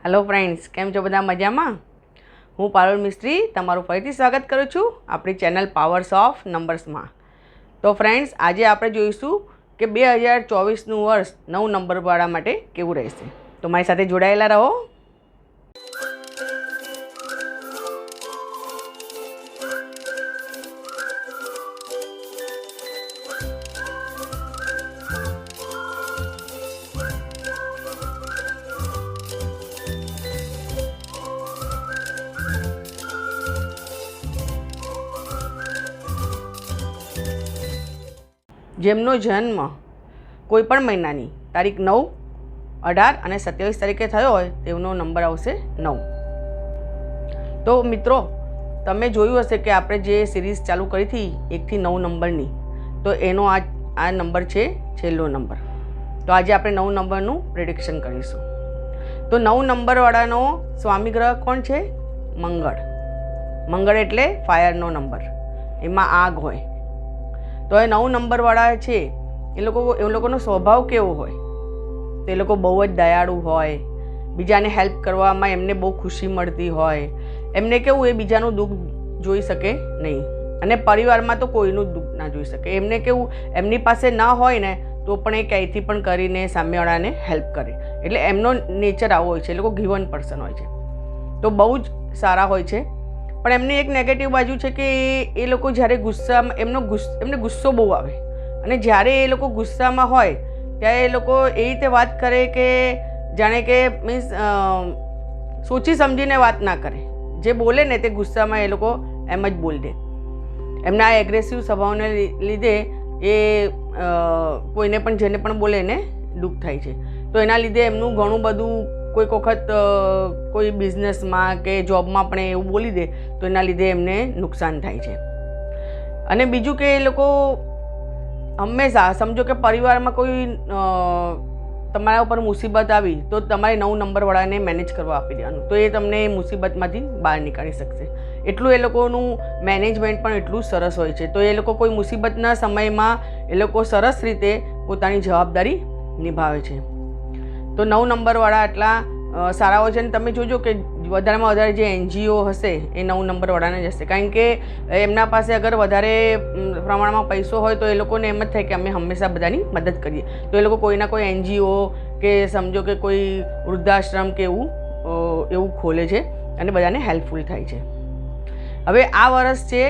Hello friends, કેમ છો બધા? મજામાં? હું પારુલ મિસ્ત્રી તમારું ફરીથી સ્વાગત કરું છું આપણી ચેનલ પાવર્સ ઓફ નંબર્સમાં. તો ફ્રેન્ડ્સ, આજે આપણે જોઈશું કે 2024નું વર્ષ 9 નંબરવાળા માટે કેવું રહેશે. તો મારી સાથે જોડાયેલા રહો. જેમનો જન્મ કોઈપણ મહિનાની તારીખ 9, 18 અને 27 તારીખે થયો હોય તેનો નંબર આવશે 9. તો મિત્રો, તમે જોયું હશે કે આપણે જે સિરીઝ ચાલુ કરી હતી 1 થી 9 નંબરની, તો એનો આ નંબર છે છેલ્લો નંબર. તો આજે આપણે 9 નંબરનું પ્રેડિક્શન કરીશું. તો 9 નંબરવાળાનો સ્વામી ગ્રહ કોણ છે? મંગળ. મંગળ એટલે ફાયરનો નંબર, એમાં આગ હોય. તો એ 9 નંબરવાળા છે એ લોકોનો સ્વભાવ કેવો હોય? તો એ લોકો બહુ જ દયાળુ હોય, બીજાને હેલ્પ કરવામાં એમને બહુ ખુશી મળતી હોય. એમને કેવું, એ બીજાનું દુઃખ જોઈ શકે નહીં, અને પરિવારમાં તો કોઈનું જ દુઃખ ના જોઈ શકે. એમને કેવું, એમની પાસે ના હોય ને તો પણ એ ક્યાંયથી પણ કરીને સામેવાળાને હેલ્પ કરે. એટલે એમનો નેચર આવો હોય છે. એ લોકો ગિવન પર્સન હોય છે, તો બહુ જ સારા હોય છે. પણ એમની એક નેગેટિવ બાજુ છે કે એ લોકો જ્યારે ગુસ્સામાં એમને ગુસ્સો બહુ આવે, અને જ્યારે એ લોકો ગુસ્સામાં હોય ત્યારે એ લોકો એ રીતે વાત કરે કે જાણે કે મીન્સ સોચી સમજીને વાત ના કરે. જે બોલે ને તે ગુસ્સામાં એ લોકો એમ જ બોલી દે. એમના આ એગ્રેસિવ સ્વભાવને લીધે એ કોઈને પણ જેને પણ બોલે એને દુઃખ થાય છે. તો એના લીધે એમનું ઘણું બધું કોઈક વખત કોઈ બિઝનેસમાં કે જોબમાં પણ એવું બોલી દે તો એના લીધે એમને નુકસાન થાય છે. અને બીજું કે એ લોકો હંમેશા સમજો કે પરિવારમાં કોઈ તમારા ઉપર મુસીબત આવી તો તમારે 9 નંબરવાળાને મેનેજ કરવા આપી દેવાનું, તો એ તમને એ મુસીબતમાંથી બહાર નીકાળી શકશે. એટલું એ લોકોનું મેનેજમેન્ટ પણ એટલું સરસ હોય છે. તો એ લોકો કોઈ મુસીબતના સમયમાં એ લોકો સરસ રીતે પોતાની જવાબદારી નિભાવે છે. તો 9 નંબરવાળા આટલા સારા હોય છે. અને તમે જોજો કે વધારેમાં વધારે જે NGO હશે એ 9 નંબરવાળાને જ હશે, કારણ કે એમના પાસે અગર વધારે પ્રમાણમાં પૈસો હોય તો એ લોકોને એમ જ થાય કે અમે હંમેશા બધાની મદદ કરીએ. તો એ લોકો કોઈના કોઈ NGO કે સમજો કે કોઈ વૃદ્ધાશ્રમ કે એવું ખોલે છે અને બધાને હેલ્પફુલ થાય છે. હવે આ વર્ષ છે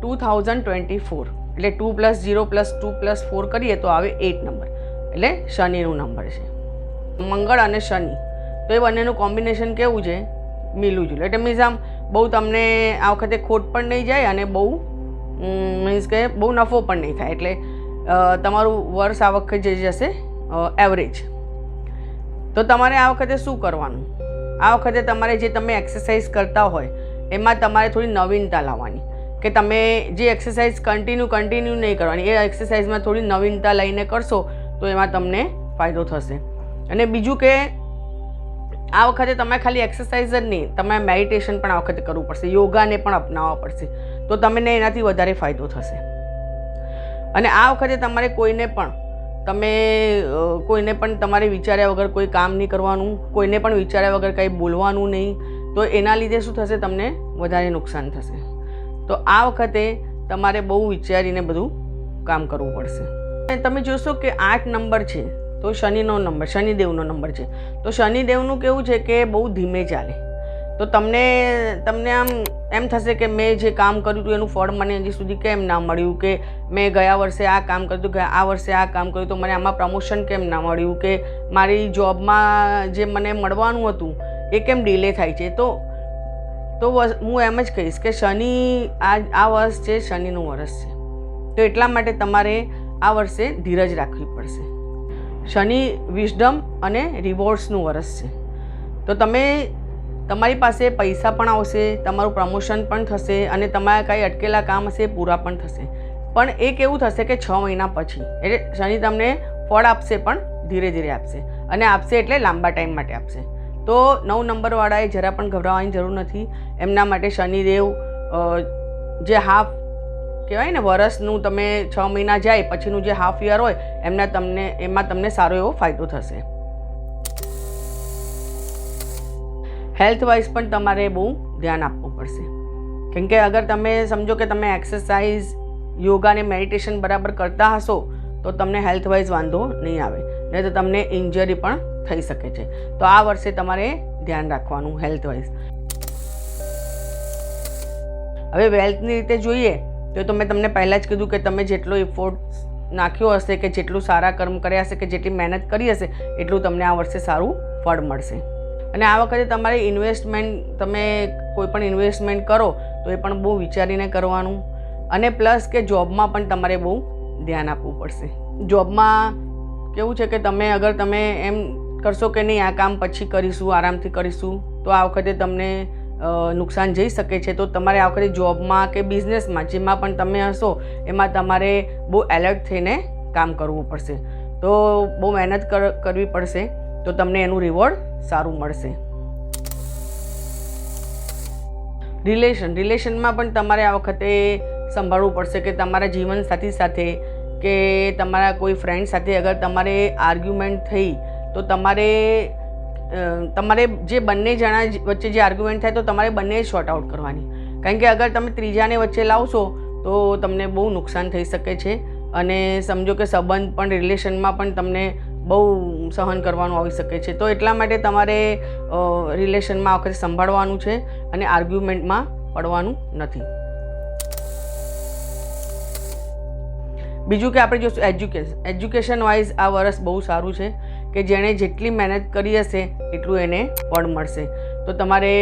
2024, એટલે 2 + 0 + 2 + 4 કરીએ તો આવે 8 નંબર, એટલે શનિનો નંબર છે. મંગળ અને શનિ, તો એ બંનેનું કોમ્બિનેશન કેવું છે? મિલું જુલું. એટલે મીન્સ આમ બહુ તમને આ વખતે ખોટ પણ નહીં જાય અને બહુ મીન્સ કે બહુ નફો પણ નહીં થાય. એટલે તમારું વર્ષ આ વખતે જે જશે એવરેજ. તો તમારે આ વખતે શું કરવાનું? આ વખતે તમારે જે તમે એક્સરસાઇઝ કરતા હોય એમાં તમારે થોડી નવીનતા લાવવાની, કે તમે જે એક્સરસાઇઝ કન્ટિન્યુ નહીં કરવાની, એ એક્સરસાઇઝમાં થોડી નવીનતા લઈને કરશો તો એમાં તમને ફાયદો થશે. અને બીજું કે આ વખતે તમે ખાલી એક્સરસાઇઝ જ નહીં, તમે મેડિટેશન પણ આ વખતે કરવું પડશે, યોગાને પણ અપનાવવા પડશે, તો તમને એનાથી વધારે ફાયદો થશે. અને આ વખતે તમારે કોઈને પણ તમારે વિચાર્યા વગર કોઈ કામ નહીં કરવાનું, કોઈને પણ વિચાર્યા વગર કંઈ બોલવાનું નહીં. તો એના લીધે શું થશે? તમને વધારે નુકસાન થશે. તો આ વખતે તમારે બહુ વિચારીને બધું કામ કરવું પડશે. તમે જોશો કે 8 નંબર છે તો શનિનો નંબર, શનિદેવનો નંબર છે. તો શનિદેવનું કેવું છે કે બહુ ધીમે ચાલે. તો તમને આમ એમ થશે કે મેં જે કામ કર્યું હતું એનું ફળ મને હજી સુધી કેમ ના મળ્યું, કે મેં ગયા વર્ષે આ કામ કર્યું હતું, આ વર્ષે આ કામ કર્યું તો મને આમાં પ્રમોશન કેમ ના મળ્યું, કે મારી જોબમાં જે મને મળવાનું હતું એ કેમ ડિલે થાય છે. તો હું એમ જ કહીશ કે શનિ આ વર્ષ છે, શનિનું વર્ષ છે. તો એટલા માટે તમારે આ વર્ષે ધીરજ રાખવી પડશે. શનિ વિઝડમ અને રિવોર્ડ્સનું વર્ષ છે. તો તમારી પાસે પૈસા પણ આવશે, તમારું પ્રમોશન પણ થશે, અને તમારા કાંઈ અટકેલા કામ હશે પૂરા પણ થશે. પણ એ કેવું થશે કે 6 મહિના પછી. એટલે શનિ તમને ફળ આપશે પણ ધીરે ધીરે આપશે, અને આપશે એટલે લાંબા ટાઈમ માટે આપશે. તો 9 નંબરવાળાએ જરા પણ ગભરાવાની જરૂર નથી. એમના માટે શનિદેવ જે હાફ કહેવાય ને વરસનું, તમે 6 મહિના જાય પછીનું જે હાફ યર હોય એમાં તમને સારો એવો ફાયદો થશે. હેલ્થ વાઇઝ પણ તમારે બહુ ધ્યાન આપવું પડશે. કેમ કે અગર તમે સમજો કે તમે એક્સરસાઇઝ, યોગા અને મેડિટેશન બરાબર કરતા હશો તો તમને હેલ્થ વાઇઝ વાંધો નહીં આવે, નહીં તો તમને ઇન્જરી પણ થઈ શકે છે. તો આ વર્ષે તમારે ધ્યાન રાખવાનું હેલ્થ વાઇઝ. હવે વેલ્થની રીતે જોઈએ તો મેં તમને પહેલાં જ કીધું કે તમે જેટલો એફોર્ટ નાખ્યો હશે, કે જેટલું સારા કર્મ કર્યા હશે, કે જેટલી મહેનત કરી હશે, એટલું તમને આ વર્ષે સારું ફળ મળશે. અને આ વખતે તમારે ઇન્વેસ્ટમેન્ટ, તમે કોઈ પણ ઇન્વેસ્ટમેન્ટ કરો તો એ પણ બહુ વિચારીને કરવાનું. અને પ્લસ કે જોબમાં પણ તમારે બહુ ધ્યાન આપવું પડશે. જોબમાં કેવું છે કે તમે એમ કરશો કે નહીં આ કામ પછી કરીશું, આરામથી કરીશું, તો આ વખતે તમને નુકસાન જઈ શકે છે. તો તમારે આ વખતે જોબમાં કે બિઝનેસમાં જેમાં પણ તમે હશો એમાં તમારે બહુ એલર્ટ થઈને કામ કરવું પડશે. તો બહુ મહેનત કરવી પડશે, તો તમને એનું રિવોર્ડ સારું મળશે. રિલેશનમાં પણ તમારે આ વખતે સંભાળવું પડશે કે તમારા જીવનસાથી સાથે કે તમારા કોઈ ફ્રેન્ડ સાથે અગર તમારે આર્ગ્યુમેન્ટ થઈ તો તમારે જે બંને જણા વચ્ચે જે આર્ગ્યુમેન્ટ થાય તો તમારે બંને શોર્ટ આઉટ કરવાની. કારણ કે અગર તમે ત્રીજાને વચ્ચે લાવશો તો તમને બહુ નુકસાન થઈ શકે છે. અને સમજો કે સંબંધ પણ, રિલેશનમાં પણ તમને બહુ સહન કરવાનું આવી શકે છે. તો એટલા માટે તમારે રિલેશનમાં આ વખતે સંભાળવાનું છે અને આર્ગ્યુમેન્ટમાં પડવાનું નથી. બીજું કે આપણે જોઈશું એજ્યુકેશન વાઇઝ આ વર્ષ બહુ સારું છે કે જેણે જેટલી મહેનત કરી હશે એટલું એને ફળ મળશે. તો તમારે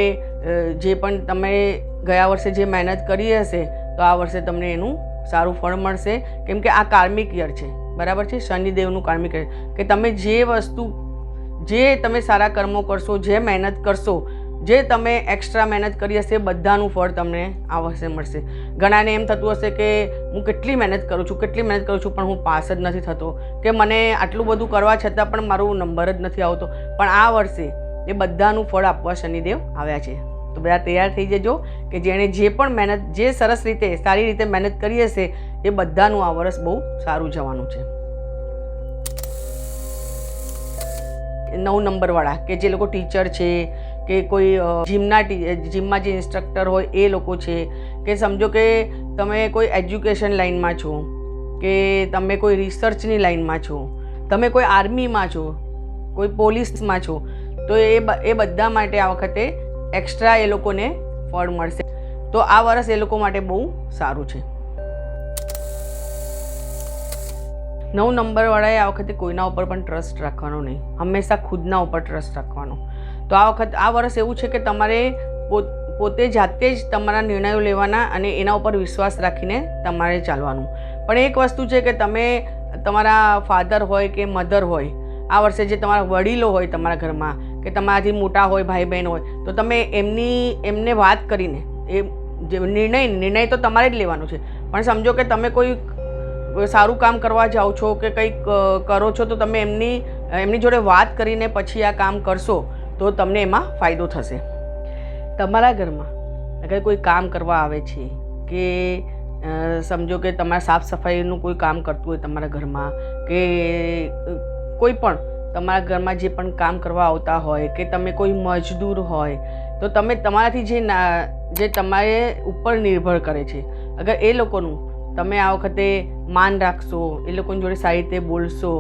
જે પણ તમે ગયા વર્ષે જે મહેનત કરી હશે તો આ વર્ષે તમને એનું સારું ફળ મળશે. કેમ કે આ કાર્મિક યર છે, બરાબર છે, શનિદેવનું કાર્મિક યર, કે તમે જે તમે સારા કર્મો કરશો, જે મહેનત કરશો, જે તમે એક્સ્ટ્રા મહેનત કરી હશે બધાનું ફળ તમને આ વર્ષે મળશે. ઘણાને એમ થતું હશે કે હું કેટલી મહેનત કરું છું પણ હું પાસ જ નથી થતો, કે મને આટલું બધું કરવા છતાં પણ મારો નંબર જ નથી આવતો. પણ આ વર્ષે એ બધાનું ફળ આપવા શનિદેવ આવ્યા છે. તો બધા તૈયાર થઈ જજો કે જેણે જે પણ મહેનત, જે સરસ રીતે, સારી રીતે મહેનત કરી હશે એ બધાનું આ વર્ષ બહુ સારું જવાનું છે. 9 નંબરવાળા કે જે લોકો ટીચર છે, કે કોઈ જીમમાં જે ઇન્સ્ટ્રક્ટર હોય એ લોકો છે, કે સમજો કે તમે કોઈ એજ્યુકેશન લાઇનમાં છો, કે તમે કોઈ રિસર્ચની લાઇનમાં છો, તમે કોઈ આર્મીમાં છો, કોઈ પોલીસમાં છો, તો એ બધા માટે આ વખતે એક્સ્ટ્રા એ લોકોને ફળ મળશે. તો આ વર્ષ એ લોકો માટે બહુ સારું છે. 9 નંબરવાળાએ આ વખતે કોઈના ઉપર પણ ટ્રસ્ટ રાખવાનો નહીં, હંમેશા ખુદના ઉપર ટ્રસ્ટ રાખવાનો. તો આ વર્ષ એવું છે કે તમારે પોતે જાતે જ તમારા નિર્ણયો લેવાના અને એના ઉપર વિશ્વાસ રાખીને તમારે ચાલવાનું. પણ એક વસ્તુ છે કે તમે તમારા ફાધર હોય કે મધર હોય, આ વર્ષે જે તમારા વડીલો હોય તમારા ઘરમાં, કે તમારાથી મોટા હોય, ભાઈ બહેન હોય, તો તમે એમને વાત કરીને એ જે નિર્ણય તો તમારે જ લેવાનો છે. પણ સમજો કે તમે કોઈ સારું કામ કરવા જાઓ છો કે કંઈક કરો છો તો તમે એમની જોડે વાત કરીને પછી આ કામ કરશો તો તમને એમાં ફાયદો થશે. તમારા ઘરમાં અગર કોઈ કામ કરવા આવે છે, કે સમજો કે તમારા સાફ સફાઈનું કોઈ કામ કરતું હોય તમારા ઘરમાં, કે કોઈ પણ તમારા ઘરમાં જે પણ કામ કરવા આવતા હોય, કે તમે કોઈ મજદૂર હોય, તો તમે તમારાથી જે તમારે ઉપર નિર્ભર કરે છે, અગર એ લોકોનું તમે આ વખતે માન રાખશો, એ લોકોની જોડે સારી રીતે બોલશો,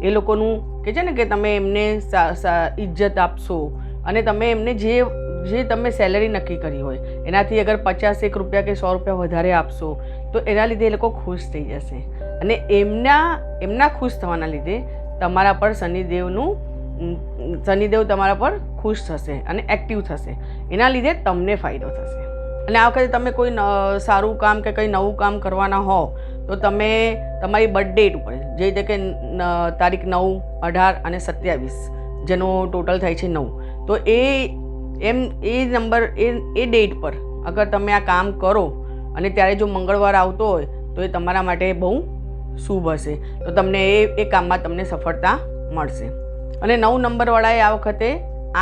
એ લોકોનું કે છે ને કે તમે એમને ઇજ્જત આપશો, અને તમે એમને જે તમે સેલરી નક્કી કરી હોય એનાથી અગર 50 રૂપિયા કે 100 રૂપિયા વધારે આપશો તો એના લીધે એ લોકો ખુશ થઈ જશે. અને એમના ખુશ થવાના લીધે તમારા પર શનિદેવ તમારા પર ખુશ થશે અને એક્ટિવ થશે. એના લીધે તમને ફાયદો થશે. અને આ વખતે તમે કોઈ સારું કામ કે કંઈ નવું કામ કરવાના હો તો તમે તમારી બર્થ ડેટ ઉપર, જે રીતે કે તારીખ 9, 18 અને 27 જેનો ટોટલ થાય છે 9, તો એ નંબર એ ડેટ પર અગર તમે આ કામ કરો અને ત્યારે જો મંગળવાર આવતો હોય તો એ તમારા માટે બહુ શુભ હશે. તો તમને એ કામમાં તમને સફળતા મળશે. અને 9 નંબરવાળાએ આ વખતે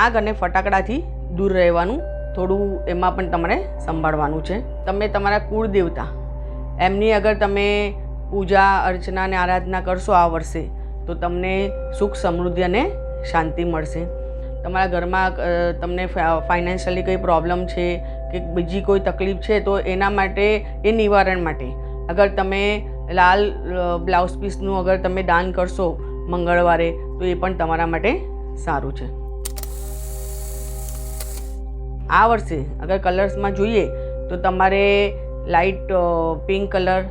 આગ અને ફટાકડાથી દૂર રહેવાનું, થોડું એમાં પણ તમારે સંભાળવાનું છે. તમે તમારા કુળદેવતા એમની અગર તમે પૂજા અર્ચના અને આરાધના કરશો આ વર્ષે તો તમને સુખ, સમૃદ્ધિ અને શાંતિ મળશે. તમારા ઘરમાં તમને ફાઇનાન્શિયલી કંઈ પ્રોબ્લેમ છે કે બીજી કોઈ તકલીફ છે તો એના માટે એ નિવારણ માટે અગર તમે લાલ બ્લાઉઝ પીસનું અગર તમે દાન કરશો મંગળવારે તો એ પણ તમારા માટે સારું છે. આ વર્ષે અગર કલર્સમાં જોઈએ તો તમારે light pink colour,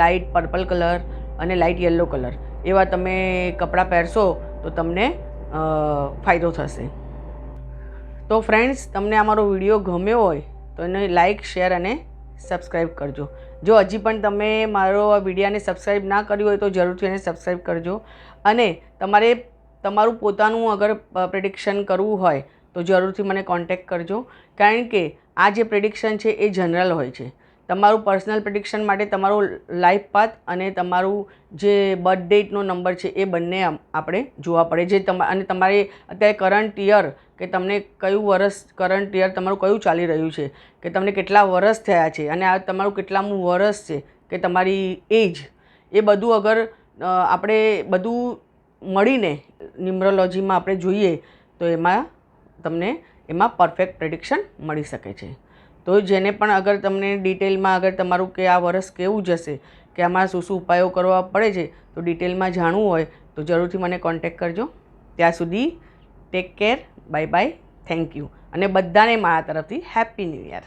light purple colour અને લાઇટ યલો કલર એવા તમે કપડાં પહેરશો તો તમને ફાયદો થશે. તો ફ્રેન્ડ્સ, તમને અમારો વિડીયો ગમ્યો હોય તો એને લાઇક, શેર અને સબસ્ક્રાઈબ કરજો. જો હજી પણ તમે મારો આ વિડીયોને સબસ્ક્રાઈબ ના કર્યું હોય તો જરૂરથી એને સબસ્ક્રાઈબ કરજો. અને તમારે તમારું પોતાનું અગર પ્રેડિક્શન કરવું હોય તો જરૂરથી મને કોન્ટેક્ટ કરજો, કારણ કે આ જે પ્રેડિક્શન છે એ જનરલ હોય છે. તમારું પર્સનલ પ્રેડિક્શન માટે તમારું લાઈફ પાથ અને તમારું જે બર્થ ડેટનો નંબર છે એ બંને આપણે જોવા પડે. અને તમારે અત્યારે કરંટ યર કે તમને કયું વર્ષ કરંટ યર તમારું કયું ચાલી રહ્યું છે, કે તમને કેટલા વર્ષ થયા છે અને આ તમારું કેટલામું વર્ષ છે કે તમારી એજ, એ બધું અગર આપણે બધું મળીને ન્યુમરોલોજીમાં આપણે જોઈએ તો એમાં પરફેક્ટ પ્રેડિક્શન મળી શકે છે. તો જેને પણ અગર તમને ડિટેલમાં અગર તમારું કે આ વર્ષ કેવું જશે, કે આમાં શું શું ઉપાયો કરવા પડે છે, તો ડિટેલમાં જાણવું હોય તો જરૂરથી મને કોન્ટેક્ટ કરજો. ત્યાં સુધી take care, bye bye, thank you, અને બધાને મારા તરફથી હેપી ન્યૂ યર.